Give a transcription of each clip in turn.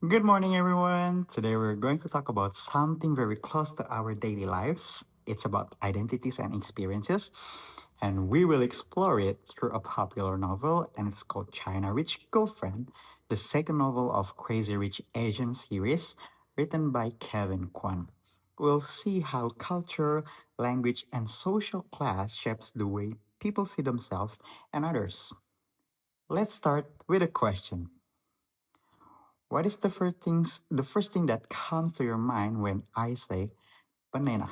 Good morning, everyone. Today we're going to talk about something very close to our daily lives. It's about identities and experiences, and we will explore it through a popular novel, and it's called China Rich Girlfriend, the second novel of Crazy Rich Asian series, written by Kevin Kwan. We'll see how culture, language, and social class shapes the way people see themselves and others. Let's start with a question. What is the first thing that comes to your mind when I say banana?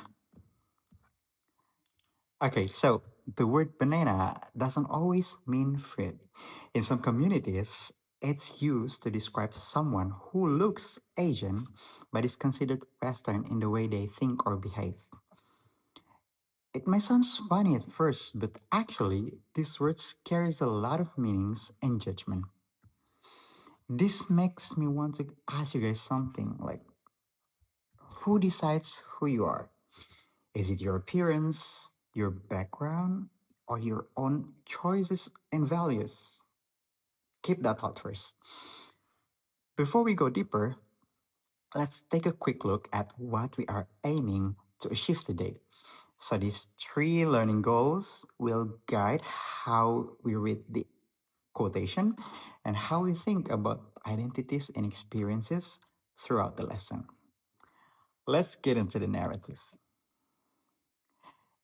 Okay, so the word banana doesn't always mean fruit. In some communities, it's used to describe someone who looks Asian but is considered Western in the way they think or behave. It may sound funny at first, but actually, this word carries a lot of meanings and judgment. This makes me want to ask you guys something like, who decides who you are? Is it your appearance, your background, or your own choices and values? Keep that thought first. Before we go deeper, let's take a quick look at what we are aiming to achieve today. So, these three learning goals will guide how we read the quotation and how we think about identities and experiences throughout the lesson. Let's get into the narrative.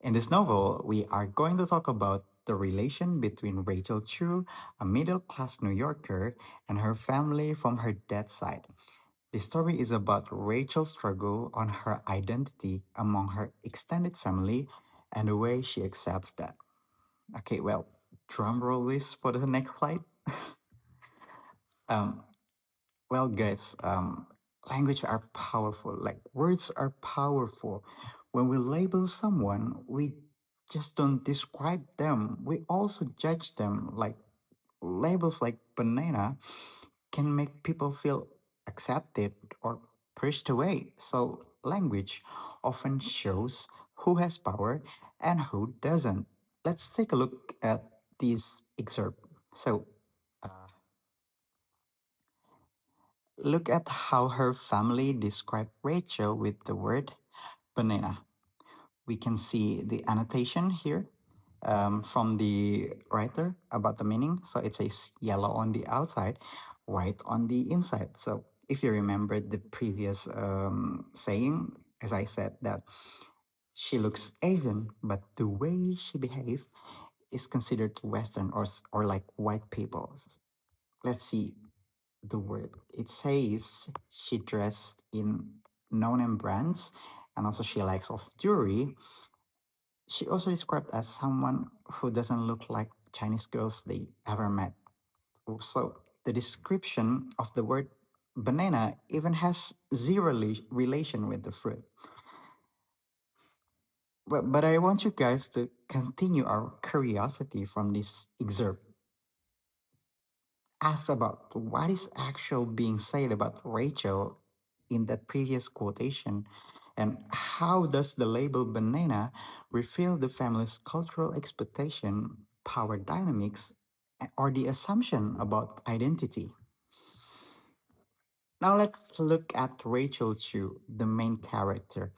In this novel, we are going to talk about the relation between Rachel Chu, a middle class New Yorker, and her family from her dad's side. The story is about Rachel's struggle on her identity among her extended family and the way she accepts that. Okay, well, drum roll this for the next slide. Um, Well, guys, language are powerful. Like words are powerful. When we label someone, we just don't describe them. We also judge them. Like labels like banana can make people feel accepted or pushed away. So language often shows who has power and who doesn't. Let's take a look at this excerpt. So look at how her family described Rachel with the word banana. We can see the annotation here from the writer about the meaning. So it says yellow on the outside, white on the inside. So if you remember the previous saying, as I said, that she looks Asian, but the way she behaves is considered Western or like white people. Let's see the word. It says she dressed in no-name brands and also she likes of jewelry. She also described as someone who doesn't look like Chinese girls they ever met. So the description of the word banana even has zero relation with the fruit. But I want you guys to continue our curiosity from this excerpt. Ask about what is actually being said about Rachel in that previous quotation and how does the label banana reveal the family's cultural expectation, power dynamics, or the assumption about identity. Now let's look at Rachel Chu, the main character.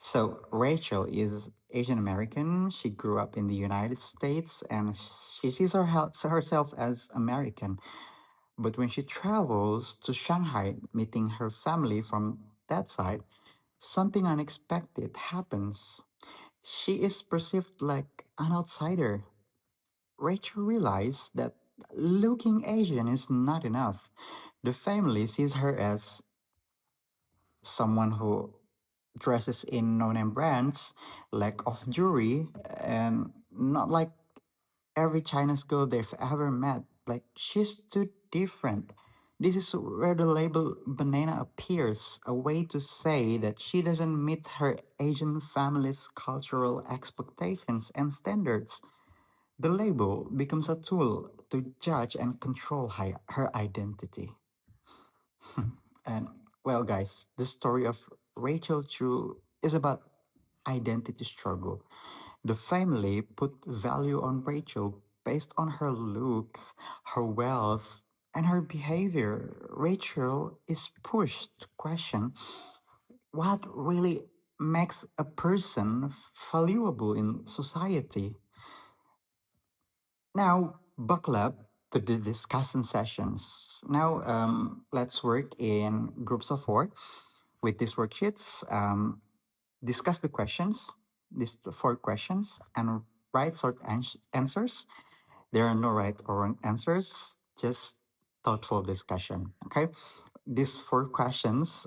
So Rachel is Asian American. She grew up in the United States and she sees herself as American. But when she travels to Shanghai, meeting her family from that side, something unexpected happens. She is perceived like an outsider. Rachel realizes that looking Asian is not enough. The family sees her as someone who dresses in no-name brands, lack of jewelry, and not like every Chinese girl they've ever met. Like she's too different. This is where the label banana appears, a way to say that she doesn't meet her Asian family's cultural expectations and standards. The label becomes a tool to judge and control her identity. And well, guys, the story of Rachel Chu is about identity struggle. The family put value on Rachel based on her look, her wealth, and her behavior, Rachel is pushed to question what really makes a person valuable in society. Now, buckle up to the discussion sessions. Now, let's work in groups of four with these worksheets. Discuss the questions, these four questions, and write short answers. There are no right or wrong answers, just thoughtful discussion. Okay, these four questions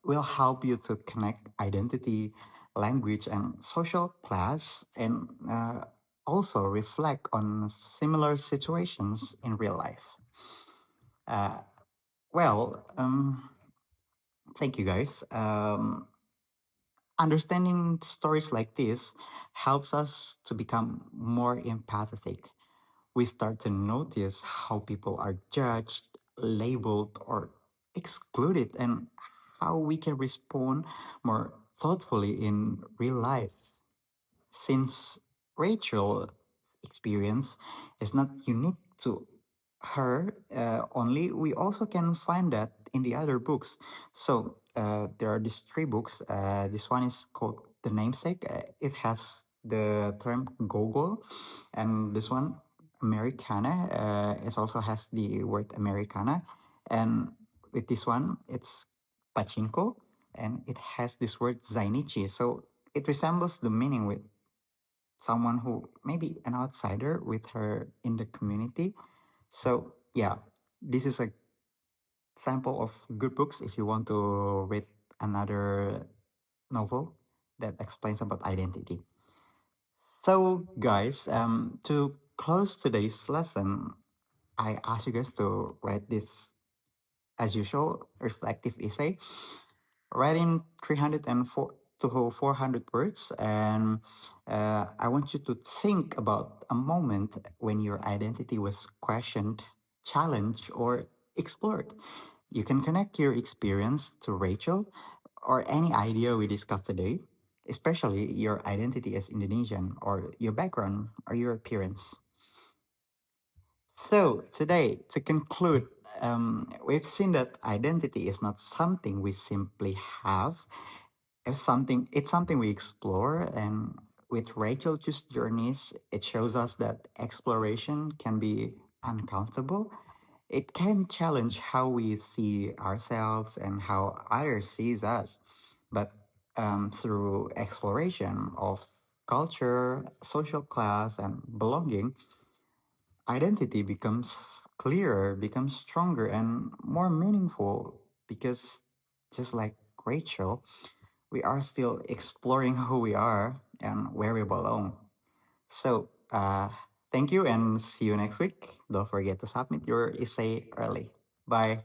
will help you to connect identity, language, and social class, and also reflect on similar situations in real life. Uh, well, thank you guys. Understanding stories like this helps us to become more empathetic. We start to notice how people are judged, labeled, or excluded, and how we can respond more thoughtfully in real life. Since Rachel's experience is not unique to her only, we also can find that in the other books. So there are these three books. This one is called The Namesake. It has the term Gogol, and this one Americana. It also has the word Americana, and with this one it's Pachinko, and it has this word Zainichi. So it resembles the meaning with someone who maybe an outsider with her in the community. So yeah, this is a sample of good books if you want to read another novel that explains about identity. So guys, to close today's lesson, I ask you guys to write this as usual reflective essay. Write in 304 to 400 words, and I want you to think about a moment when your identity was questioned, challenged, or explored. You can connect your experience to Rachel or any idea we discussed today, especially your identity as Indonesian or your background or your appearance. So, today, to conclude, we've seen that identity is not something we simply have. It's something we explore, and with Rachel Choose Journeys, it shows us that exploration can be uncomfortable. It can challenge how we see ourselves and how others sees us. But through exploration of culture, social class, and belonging, identity becomes clearer, becomes stronger, and more meaningful because just like Rachel, we are still exploring who we are and where we belong. So, thank you and see you next week. Don't forget to submit your essay early. Bye.